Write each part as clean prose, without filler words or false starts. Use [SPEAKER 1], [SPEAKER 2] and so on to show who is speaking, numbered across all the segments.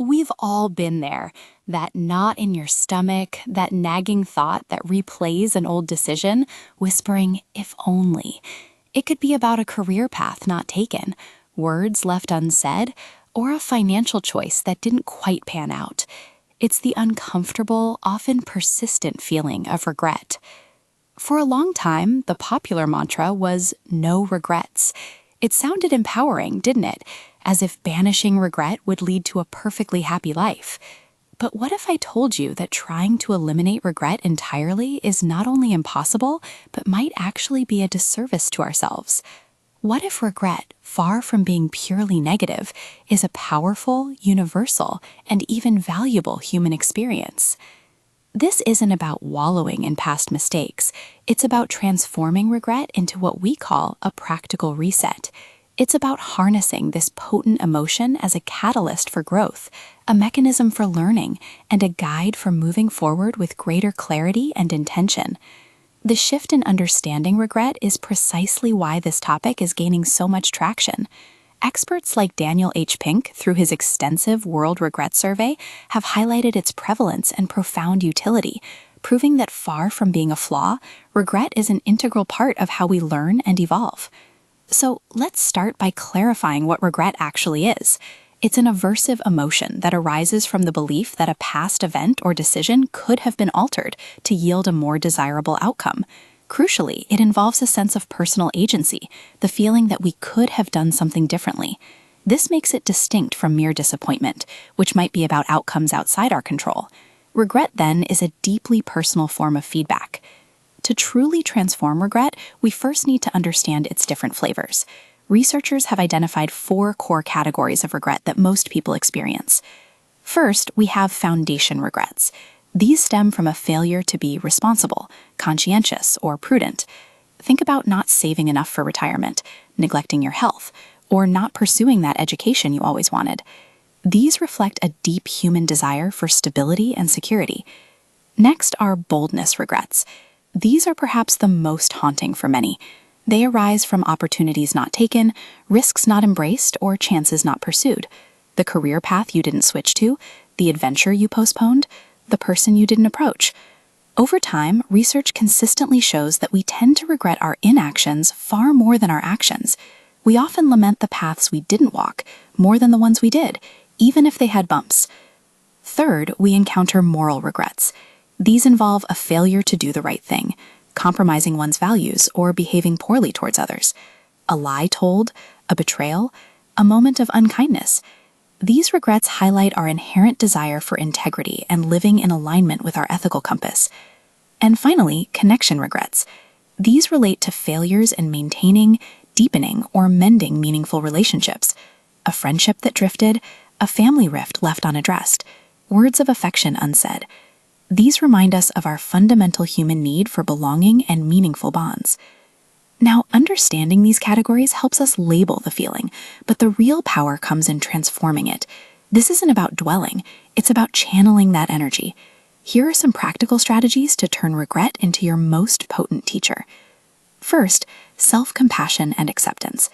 [SPEAKER 1] We've all been there. That knot in your stomach, that nagging thought that replays an old decision, whispering, if only. It could be about a career path not taken, words left unsaid, or a financial choice that didn't quite pan out. It's the uncomfortable, often persistent feeling of regret. For a long time, the popular mantra was no regrets. It sounded empowering, didn't it? As if banishing regret would lead to a perfectly happy life. But what if I told you that trying to eliminate regret entirely is not only impossible, but might actually be a disservice to ourselves? What if regret, far from being purely negative, is a powerful, universal, and even valuable human experience? This isn't about wallowing in past mistakes. It's about transforming regret into what we call a practical reset. It's about harnessing this potent emotion as a catalyst for growth, a mechanism for learning, and a guide for moving forward with greater clarity and intention. The shift in understanding regret is precisely why this topic is gaining so much traction. Experts like Daniel H. Pink, through his extensive World Regret Survey, have highlighted its prevalence and profound utility, proving that far from being a flaw, regret is an integral part of how we learn and evolve. So let's start by clarifying what regret actually is. It's an aversive emotion that arises from the belief that a past event or decision could have been altered to yield a more desirable outcome. Crucially, it involves a sense of personal agency, the feeling that we could have done something differently. This makes it distinct from mere disappointment, which might be about outcomes outside our control. Regret, then, is a deeply personal form of feedback. To truly transform regret, we first need to understand its different flavors. Researchers have identified 4 core categories of regret that most people experience. First, we have foundation regrets. These stem from a failure to be responsible, conscientious, or prudent. Think about not saving enough for retirement, neglecting your health, or not pursuing that education you always wanted. These reflect a deep human desire for stability and security. Next are boldness regrets. These are perhaps the most haunting for many. They arise from opportunities not taken, risks not embraced, or chances not pursued. The career path you didn't switch to, the adventure you postponed, the person you didn't approach. Over time, research consistently shows that we tend to regret our inactions far more than our actions. We often lament the paths we didn't walk more than the ones we did, even if they had bumps. Third, we encounter moral regrets. These involve a failure to do the right thing, compromising one's values, or behaving poorly towards others. A lie told, a betrayal, a moment of unkindness. These regrets highlight our inherent desire for integrity and living in alignment with our ethical compass. And finally, connection regrets. These relate to failures in maintaining, deepening, or mending meaningful relationships. A friendship that drifted, a family rift left unaddressed, words of affection unsaid. These remind us of our fundamental human need for belonging and meaningful bonds. Now, understanding these categories helps us label the feeling, but the real power comes in transforming it. This isn't about dwelling, it's about channeling that energy. Here are some practical strategies to turn regret into your most potent teacher. First, self-compassion and acceptance.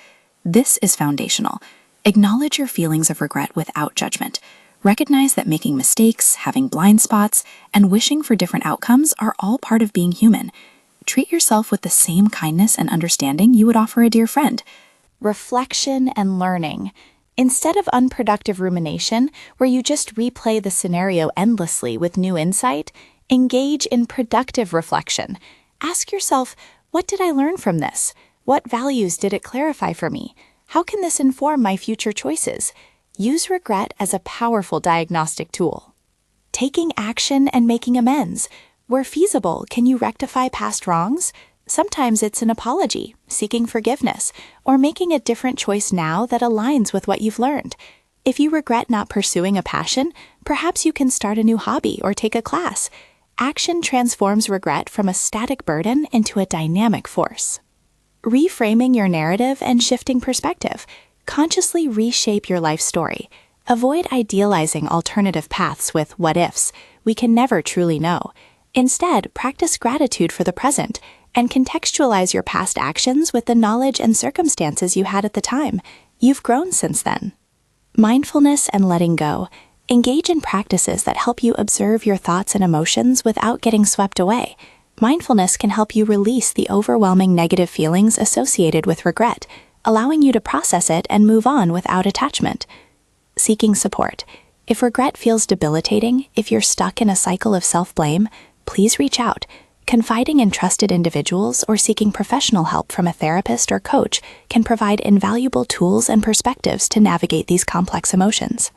[SPEAKER 1] This is foundational. Acknowledge your feelings of regret without judgment. Recognize that making mistakes, having blind spots, and wishing for different outcomes are all part of being human. Treat yourself with the same kindness and understanding you would offer a dear friend. Reflection and learning. Instead of unproductive rumination, where you just replay the scenario endlessly with new insight, engage in productive reflection. Ask yourself, what did I learn from this? What values did it clarify for me? How can this inform my future choices? Use regret as a powerful diagnostic tool. Taking action and making amends. Where feasible, can you rectify past wrongs? Sometimes it's an apology, seeking forgiveness, or making a different choice now that aligns with what you've learned. If you regret not pursuing a passion, perhaps you can start a new hobby or take a class. Action transforms regret from a static burden into a dynamic force. Reframing your narrative and shifting perspective. Consciously reshape your life story. Avoid idealizing alternative paths with what-ifs. We can never truly know. Instead, practice gratitude for the present and contextualize your past actions with the knowledge and circumstances you had at the time. You've grown since then. Mindfulness and letting go.
[SPEAKER 2] Engage in practices that help you observe your thoughts and emotions without getting swept away. Mindfulness can help you release the overwhelming negative feelings associated with regret, allowing you to process it and move on without attachment. Seeking support. If regret feels debilitating, if you're stuck in a cycle of self-blame, please reach out. Confiding in trusted individuals or seeking professional help from a therapist or coach can provide invaluable tools and perspectives to navigate these complex emotions.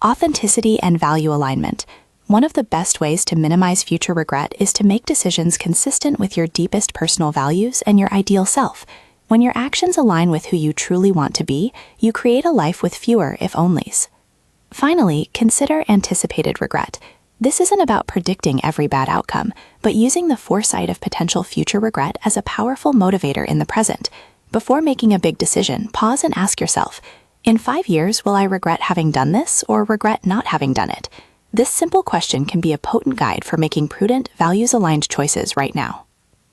[SPEAKER 2] Authenticity and value alignment. One of the best ways to minimize future regret is to make decisions consistent with your deepest personal values and your ideal self. When your actions align with who you truly want to be, you create a life with fewer if-onlys. Finally, consider anticipated regret. This isn't about predicting every bad outcome, but using the foresight of potential future regret as a powerful motivator in the present. Before making a big decision, pause and ask yourself, in 5 years, will I regret having done this or regret not having done it? This simple question can be a potent guide for making prudent, values-aligned choices right now.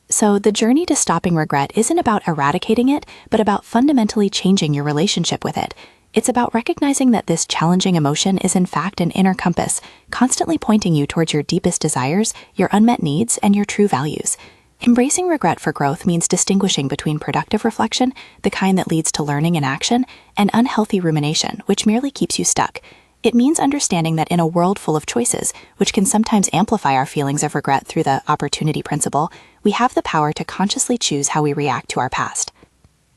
[SPEAKER 2] So the journey to stopping regret isn't about eradicating it, but about fundamentally changing your relationship with it. It's about recognizing that this challenging emotion is in fact an inner compass, constantly pointing you towards your deepest desires, your unmet needs, and your true values. Embracing regret for growth means distinguishing between productive reflection, the kind that leads to learning and action, and unhealthy rumination, which merely keeps you stuck. It means understanding that in a world full of choices, which can sometimes amplify our feelings of regret through the opportunity principle, we have the power to consciously choose how we react to our past.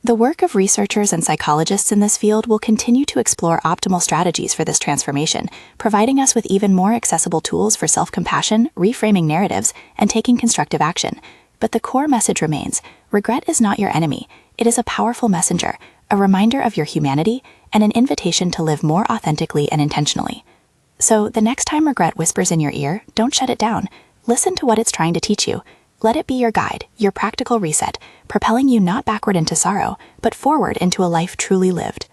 [SPEAKER 2] The work of researchers and psychologists in this field will continue to explore optimal strategies for this transformation, providing us with even more accessible tools for self-compassion, reframing narratives, and taking constructive action. But the core message remains: regret is not your enemy. It is a powerful messenger, a reminder of your humanity, and an invitation to live more authentically and intentionally. So, the next time regret whispers in your ear, don't shut it down. Listen to what it's trying to teach you. Let it be your guide, your practical reset, propelling you not backward into sorrow, but forward into a life truly lived.